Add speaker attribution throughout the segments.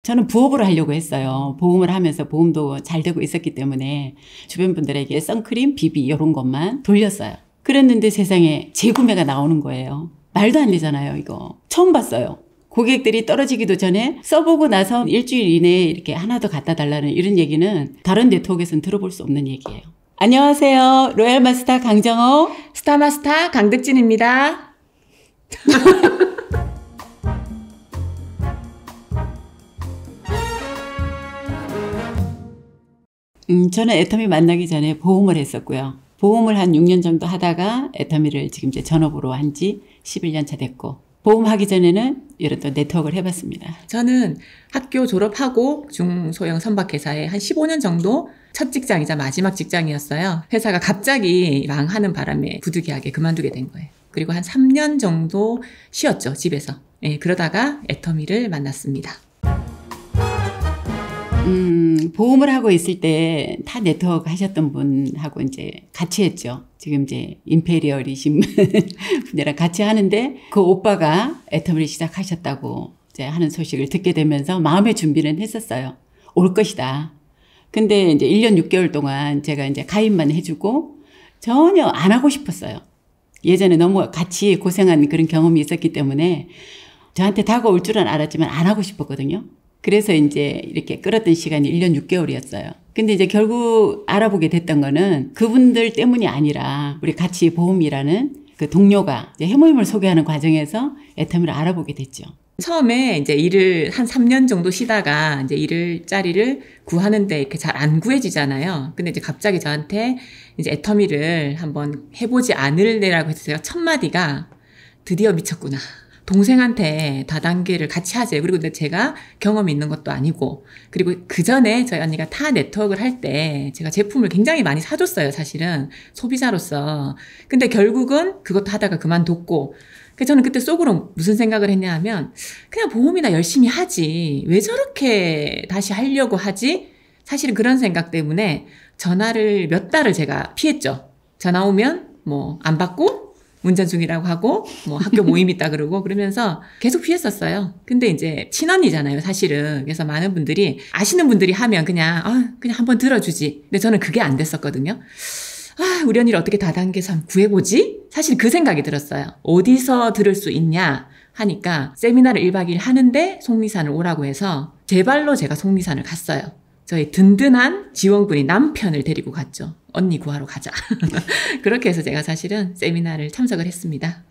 Speaker 1: 저는 부업으로 하려고 했어요. 보험을 하면서 보험도 잘 되고 있었기 때문에 주변 분들에게 선크림, 비비 이런 것만 돌렸어요. 그랬는데 세상에 재구매가 나오는 거예요. 말도 안 되잖아요, 이거. 처음 봤어요. 고객들이 떨어지기도 전에 써보고 나서 일주일 이내에 이렇게 하나 더 갖다 달라는 이런 얘기는 다른 네트워크에서는 들어볼 수 없는 얘기예요. 안녕하세요. 로얄마스터 강정호,
Speaker 2: 스타마스터 강득진입니다.
Speaker 1: 저는 애터미 만나기 전에 보험을 했었고요. 보험을 한 6년 정도 하다가 애터미를 지금 이제 전업으로 한 지 11년 차 됐고, 보험하기 전에는 이런 또 네트워크를 해봤습니다.
Speaker 2: 저는 학교 졸업하고 중소형 선박회사에 한 15년 정도 첫 직장이자 마지막 직장이었어요. 회사가 갑자기 망하는 바람에 부득이하게 그만두게 된 거예요. 그리고 한 3년 정도 쉬었죠, 집에서. 그러다가 애터미를 만났습니다.
Speaker 1: 보험을 하고 있을 때 타 네트워크 하셨던 분하고 이제 같이 했죠. 지금 이제 임페리얼이신 분이랑 같이 하는데 그 오빠가 애터미를 시작하셨다고 이제 하는 소식을 듣게 되면서 마음의 준비는 했었어요. 올 것이다. 근데 이제 1년 6개월 동안 제가 이제 가입만 해주고 전혀 안 하고 싶었어요. 예전에 너무 같이 고생한 그런 경험이 있었기 때문에 저한테 다가올 줄은 알았지만 안 하고 싶었거든요. 그래서 이제 이렇게 끌었던 시간이 1년 6개월이었어요. 근데 이제 결국 알아보게 됐던 거는 그분들 때문이 아니라 우리 같이 보험이라는 그 동료가 이제 해모임을 소개하는 과정에서 애터미를 알아보게 됐죠.
Speaker 2: 처음에 이제 일을 한 3년 정도 쉬다가 이제 일자리를 구하는데 이렇게 잘 안 구해지잖아요. 근데 이제 갑자기 저한테 이제 애터미를 한번 해보지 않을래라고 해서 제가 첫 마디가 드디어 미쳤구나. 동생한테 다단계를 같이 하세요. 그리고 근데 제가 경험이 있는 것도 아니고, 그리고 그 전에 저희 언니가 타 네트워크를 할 때 제가 제품을 굉장히 많이 사줬어요, 사실은. 소비자로서. 근데 결국은 그것도 하다가 그만뒀고, 저는 그때 속으로 무슨 생각을 했냐 하면, 그냥 보험이나 열심히 하지. 왜 저렇게 다시 하려고 하지? 사실은 그런 생각 때문에 전화를 몇 달을 제가 피했죠. 전화 오면 뭐 안 받고, 운전 중이라고 하고 뭐 학교 모임 있다 그러고 그러면서 계속 피했었어요. 근데 이제 친언니잖아요, 사실은. 그래서 많은 분들이 아시는 분들이 하면 그냥 한번 들어주지. 근데 저는 그게 안 됐었거든요. 우리 언니를 어떻게 다단계에서 한번 구해보지? 사실 그 생각이 들었어요. 어디서 들을 수 있냐 하니까 세미나를 1박 2일 하는데 속리산을 오라고 해서 제 발로 제가 속리산을 갔어요. 저희 든든한 지원군이 남편을 데리고 갔죠. 언니 구하러 가자. 그렇게 해서 제가 사실은 세미나를 참석을 했습니다.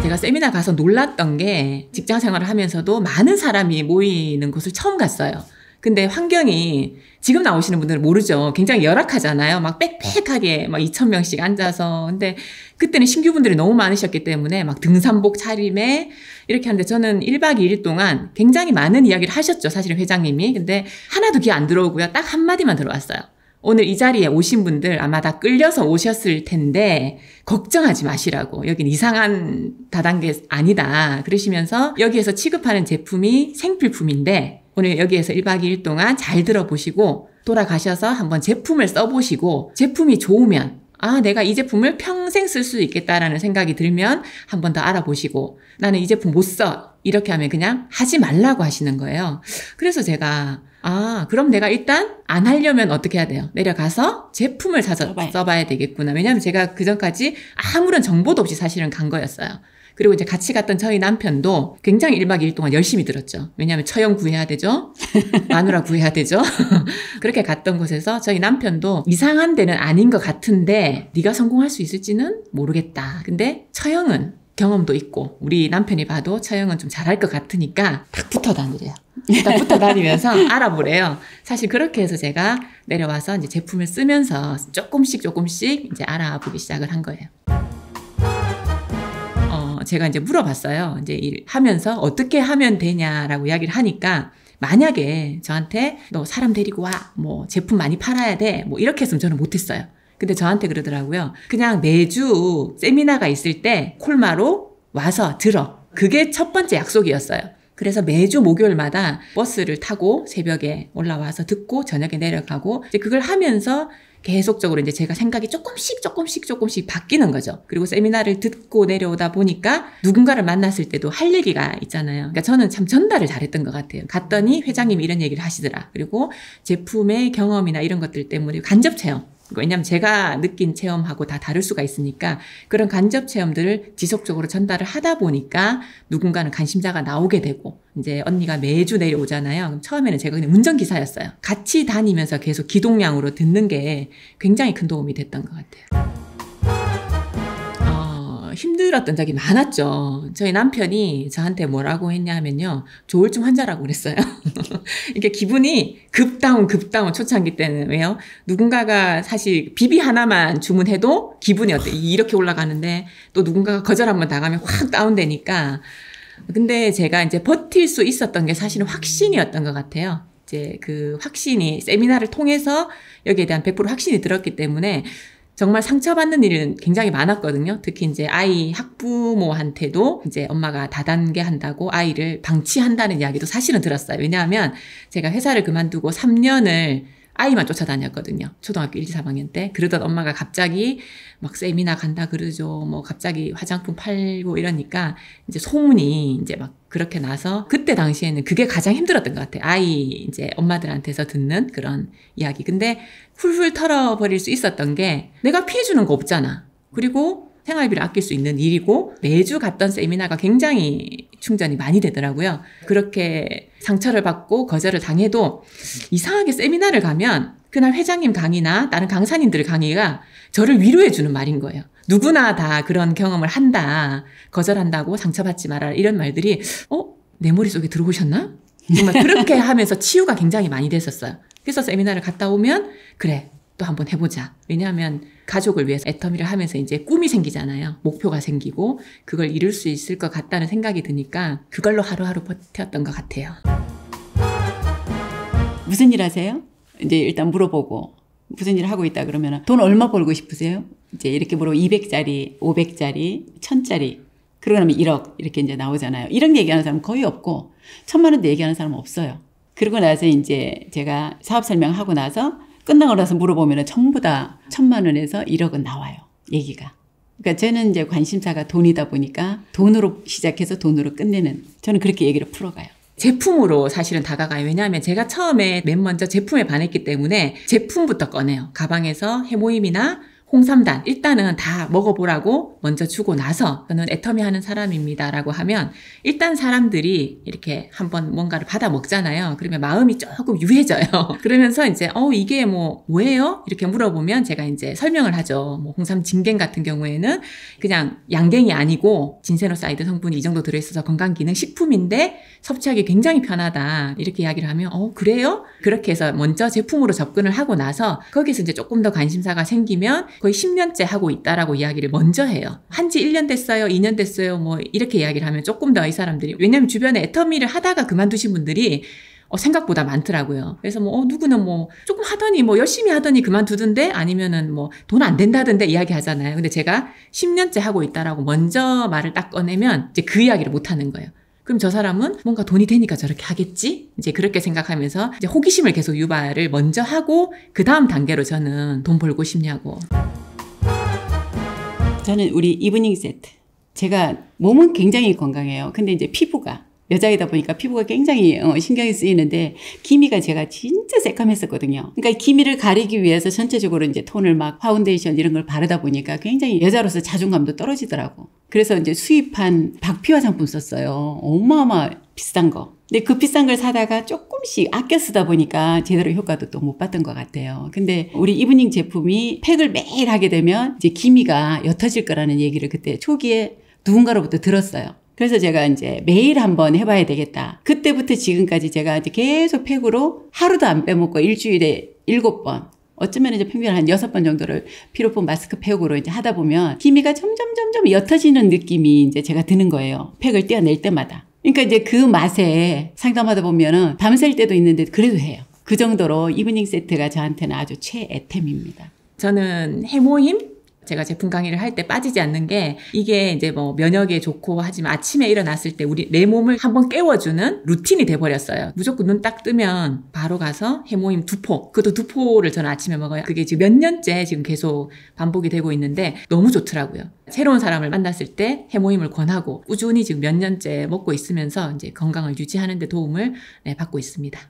Speaker 2: 제가 세미나 가서 놀랐던 게 직장 생활을 하면서도 많은 사람이 모이는 곳을 처음 갔어요. 근데 환경이 지금 나오시는 분들은 모르죠. 굉장히 열악하잖아요. 막 빽빽하게 막 2,000명씩 앉아서. 근데 그때는 신규분들이 너무 많으셨기 때문에 막 등산복 차림에 이렇게 하는데 저는 1박 2일 동안 굉장히 많은 이야기를 하셨죠, 사실은 회장님이. 근데 하나도 귀 안 들어오고요. 딱 한마디만 들어왔어요. 오늘 이 자리에 오신 분들 아마 다 끌려서 오셨을 텐데 걱정하지 마시라고. 여긴 이상한 다단계 아니다. 그러시면서 여기에서 취급하는 제품이 생필품인데 오늘 여기에서 1박 2일 동안 잘 들어보시고 돌아가셔서 한번 제품을 써보시고 제품이 좋으면 내가 이 제품을 평생 쓸 수 있겠다라는 생각이 들면 한 번 더 알아보시고 나는 이 제품 못 써. 이렇게 하면 그냥 하지 말라고 하시는 거예요. 그래서 제가 그럼 내가 일단 안 하려면 어떻게 해야 돼요? 내려가서 제품을 써봐야 되겠구나. 왜냐하면 제가 그전까지 아무런 정보도 없이 사실은 간 거였어요. 그리고 이제 같이 갔던 저희 남편도 굉장히 1박 2일 동안 열심히 들었죠. 왜냐하면 처형 구해야 되죠. 마누라 구해야 되죠. 그렇게 갔던 곳에서 저희 남편도 이상한 데는 아닌 것 같은데 네가 성공할 수 있을지는 모르겠다. 근데 처형은 경험도 있고 우리 남편이 봐도 처형은 좀 잘할 것 같으니까 딱 붙어 다니래요. 딱 붙어 다니면서 알아보래요. 사실 그렇게 해서 제가 내려와서 이제 제품을 쓰면서 조금씩 이제 알아보기 시작을 한 거예요. 제가 이제 물어봤어요. 이제 일하면서 어떻게 하면 되냐라고 이야기를 하니까 만약에 저한테 너 사람 데리고 와, 뭐 제품 많이 팔아야 돼, 뭐 이렇게 했으면 저는 못했어요. 근데 저한테 그러더라고요. 그냥 매주 세미나가 있을 때 콜마로 와서 들어. 그게 첫 번째 약속이었어요. 그래서 매주 목요일마다 버스를 타고 새벽에 올라와서 듣고 저녁에 내려가고 이제 그걸 하면서 계속적으로 이제 제가 생각이 조금씩 바뀌는 거죠. 그리고 세미나를 듣고 내려오다 보니까 누군가를 만났을 때도 할 얘기가 있잖아요. 그러니까 저는 참 전달을 잘했던 것 같아요. 갔더니 회장님이 이런 얘기를 하시더라. 그리고 제품의 경험이나 이런 것들 때문에 간접 체험. 왜냐하면 제가 느낀 체험하고 다 다를 수가 있으니까 그런 간접 체험들을 지속적으로 전달을 하다 보니까 누군가는 관심자가 나오게 되고 이제 언니가 매주 내려오잖아요. 그럼 처음에는 제가 그냥 운전기사였어요. 같이 다니면서 계속 기동량으로 듣는 게 굉장히 큰 도움이 됐던 것 같아요. 힘들었던 적이 많았죠. 저희 남편이 저한테 뭐라고 했냐면요. 조울증 환자라고 그랬어요. 이게 기분이 급다운 초창기 때는 왜요? 누군가가 사실 비비 하나만 주문해도 기분이 어때? 이렇게 올라가는데 또 누군가가 거절 한번 나가면 확 다운되니까. 근데 제가 이제 버틸 수 있었던 게 사실은 확신이었던 것 같아요. 이제 그 확신이 세미나를 통해서 여기에 대한 100% 확신이 들었기 때문에 정말 상처받는 일은 굉장히 많았거든요. 특히 이제 아이 학부모한테도 이제 엄마가 다단계 한다고 아이를 방치한다는 이야기도 사실은 들었어요. 왜냐하면 제가 회사를 그만두고 3년을 아이만 쫓아다녔거든요. 초등학교 1, 2, 3학년 때. 그러던 엄마가 갑자기 막 세미나 간다 그러죠. 뭐 갑자기 화장품 팔고 이러니까 이제 소문이 이제 막 그렇게 나서 그때 당시에는 그게 가장 힘들었던 것 같아요. 아이 이제 엄마들한테서 듣는 그런 이야기. 근데 훌훌 털어버릴 수 있었던 게 내가 피해주는 거 없잖아. 그리고 생활비를 아낄 수 있는 일이고 매주 갔던 세미나가 굉장히 충전이 많이 되더라고요. 그렇게 상처를 받고 거절을 당해도 이상하게 세미나를 가면 그날 회장님 강의나 다른 강사님들 강의가 저를 위로해주는 말인 거예요. 누구나 다 그런 경험을 한다. 거절한다고 상처받지 마라. 이런 말들이 내 머릿속에 들어오셨나? 정말 그렇게 하면서 치유가 굉장히 많이 됐었어요. 그래서 세미나를 갔다 오면 그래 또 한번 해보자. 왜냐하면 가족을 위해서 애터미를 하면서 이제 꿈이 생기잖아요. 목표가 생기고 그걸 이룰 수 있을 것 같다는 생각이 드니까 그걸로 하루하루 버텼던 것 같아요.
Speaker 1: 무슨 일 하세요? 이제 일단 물어보고 무슨 일 하고 있다 그러면 돈 얼마 벌고 싶으세요? 이제 이렇게 물어보고 200짜리, 500짜리, 1000짜리 그러고 나면 1억 이렇게 이제 나오잖아요. 1억 얘기하는 사람은 거의 없고 1000만 원도 얘기하는 사람은 없어요. 그러고 나서 이제 제가 사업 설명하고 나서 끝나고 나서 물어보면 전부 다 1000만 원에서 1억은 나와요. 얘기가. 그러니까 저는 이제 관심사가 돈이다 보니까 돈으로 시작해서 돈으로 끝내는 저는 그렇게 얘기를 풀어가요.
Speaker 2: 제품으로 사실은 다가가요. 왜냐하면 제가 처음에 맨 먼저 제품에 반했기 때문에 제품부터 꺼내요. 가방에서 해모임이나 홍삼단 일단은 다 먹어보라고 먼저 주고 나서 저는 애터미 하는 사람입니다라고 하면 일단 사람들이 이렇게 한번 뭔가를 받아 먹잖아요. 그러면 마음이 조금 유해져요. 그러면서 이제 이게 뭐예요? 이렇게 물어보면 제가 이제 설명을 하죠. 뭐 홍삼 진갱 같은 경우에는 그냥 양갱이 아니고 진세노사이드 성분이 이 정도 들어있어서 건강기능식품인데 섭취하기 굉장히 편하다. 이렇게 이야기를 하면 그래요? 그렇게 해서 먼저 제품으로 접근을 하고 나서 거기서 이제 조금 더 관심사가 생기면 거의 10년째 하고 있다라고 이야기를 먼저 해요. 한지 1년 됐어요, 2년 됐어요, 뭐 이렇게 이야기를 하면 조금 더 이 사람들이 왜냐면 주변에 애터미를 하다가 그만두신 분들이 생각보다 많더라고요. 그래서 누구는 조금 하더니 열심히 하더니 그만두던데 아니면은 돈 안 된다던데 이야기 하잖아요. 근데 제가 10년째 하고 있다라고 먼저 말을 딱 꺼내면 이제 그 이야기를 못 하는 거예요. 그럼 저 사람은 뭔가 돈이 되니까 저렇게 하겠지? 이제 그렇게 생각하면서 이제 호기심을 계속 유발을 먼저 하고 그 다음 단계로 저는 돈 벌고 싶냐고. 저는
Speaker 1: 우리 이브닝 세트. 제가 몸은 굉장히 건강해요. 근데 이제 피부가 여자이다 보니까 피부가 굉장히 신경이 쓰이는데 기미가 제가 진짜 새까맸었거든요. 그러니까 기미를 가리기 위해서 전체적으로 이제 톤을 막 파운데이션 이런 걸 바르다 보니까 굉장히 여자로서 자존감도 떨어지더라고. 그래서 이제 수입한 박피 화장품 썼어요. 어마어마 비싼 거. 근데 그 비싼 걸 사다가 조금씩 아껴 쓰다 보니까 제대로 효과도 또 못 봤던 것 같아요. 근데 우리 이브닝 제품이 팩을 매일 하게 되면 이제 기미가 옅어질 거라는 얘기를 그때 초기에 누군가로부터 들었어요. 그래서 제가 이제 매일 한번 해봐야 되겠다. 그때부터 지금까지 제가 이제 계속 팩으로 하루도 안 빼먹고 일주일에 7번. 어쩌면 이제 평균 한 6번 정도를 피로폰 마스크 팩으로 이제 하다 보면 기미가 점점 옅어지는 느낌이 이제 제가 드는 거예요. 팩을 떼어낼 때마다. 그러니까 이제 그 맛에 상담하다 보면은 밤샐 때도 있는데 그래도 해요. 그 정도로 이브닝 세트가 저한테는 아주 최애템입니다.
Speaker 2: 저는 해모임, 제가 제품 강의를 할 때 빠지지 않는 게 이게 이제 뭐 면역에 좋고 하지만 아침에 일어났을 때 우리 내 몸을 한번 깨워주는 루틴이 돼버렸어요. 무조건 눈 딱 뜨면 바로 가서 해모임 2포. 그것도 2포를 저는 아침에 먹어요. 그게 지금 몇 년째 지금 계속 반복이 되고 있는데 너무 좋더라고요. 새로운 사람을 만났을 때 해모임을 권하고 꾸준히 지금 몇 년째 먹고 있으면서 이제 건강을 유지하는 데 도움을 받고 있습니다.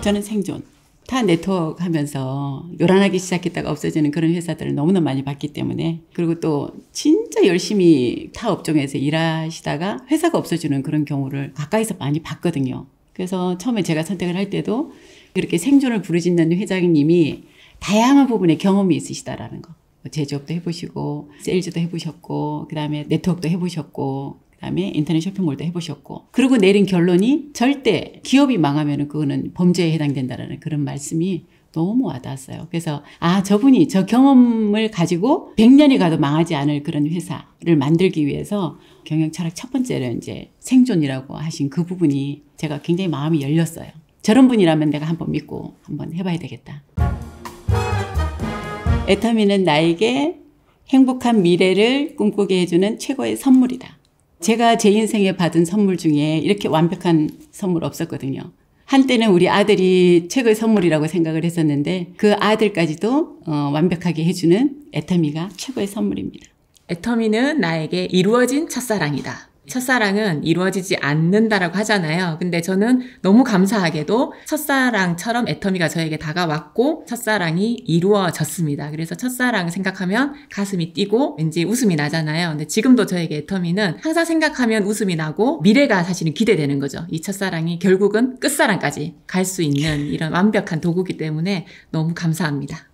Speaker 1: 저는 생존. 타 네트워크 하면서 요란하게 시작했다가 없어지는 그런 회사들을 너무나 많이 봤기 때문에, 그리고 또 진짜 열심히 타 업종에서 일하시다가 회사가 없어지는 그런 경우를 가까이서 많이 봤거든요. 그래서 처음에 제가 선택을 할 때도 이렇게 생존을 부르짖는 회장님이 다양한 부분에 경험이 있으시다라는 거. 제조업도 해보시고 세일즈도 해보셨고 그다음에 네트워크도 해보셨고 그다음에 인터넷 쇼핑몰도 해보셨고, 그리고 내린 결론이 절대 기업이 망하면 그거는 범죄에 해당된다라는 그런 말씀이 너무 와닿았어요. 그래서 저분이 저 경험을 가지고 100년이 가도 망하지 않을 그런 회사를 만들기 위해서 경영 철학 첫 번째로 이제 생존이라고 하신 그 부분이 제가 굉장히 마음이 열렸어요. 저런 분이라면 내가 한번 믿고 한번 해봐야 되겠다. 애터미는 나에게 행복한 미래를 꿈꾸게 해주는 최고의 선물이다. 제가 제 인생에 받은 선물 중에 이렇게 완벽한 선물 없었거든요. 한때는 우리 아들이 최고의 선물이라고 생각을 했었는데 그 아들까지도 완벽하게 해주는 애터미가 최고의 선물입니다.
Speaker 2: 애터미는 나에게 이루어진 첫사랑이다. 첫사랑은 이루어지지 않는다라고 하잖아요. 근데 저는 너무 감사하게도 첫사랑처럼 애터미가 저에게 다가왔고 첫사랑이 이루어졌습니다. 그래서 첫사랑 생각하면 가슴이 뛰고 왠지 웃음이 나잖아요. 근데 지금도 저에게 애터미는 항상 생각하면 웃음이 나고 미래가 사실은 기대되는 거죠. 이 첫사랑이 결국은 끝사랑까지 갈 수 있는 이런 완벽한 도구이기 때문에 너무 감사합니다.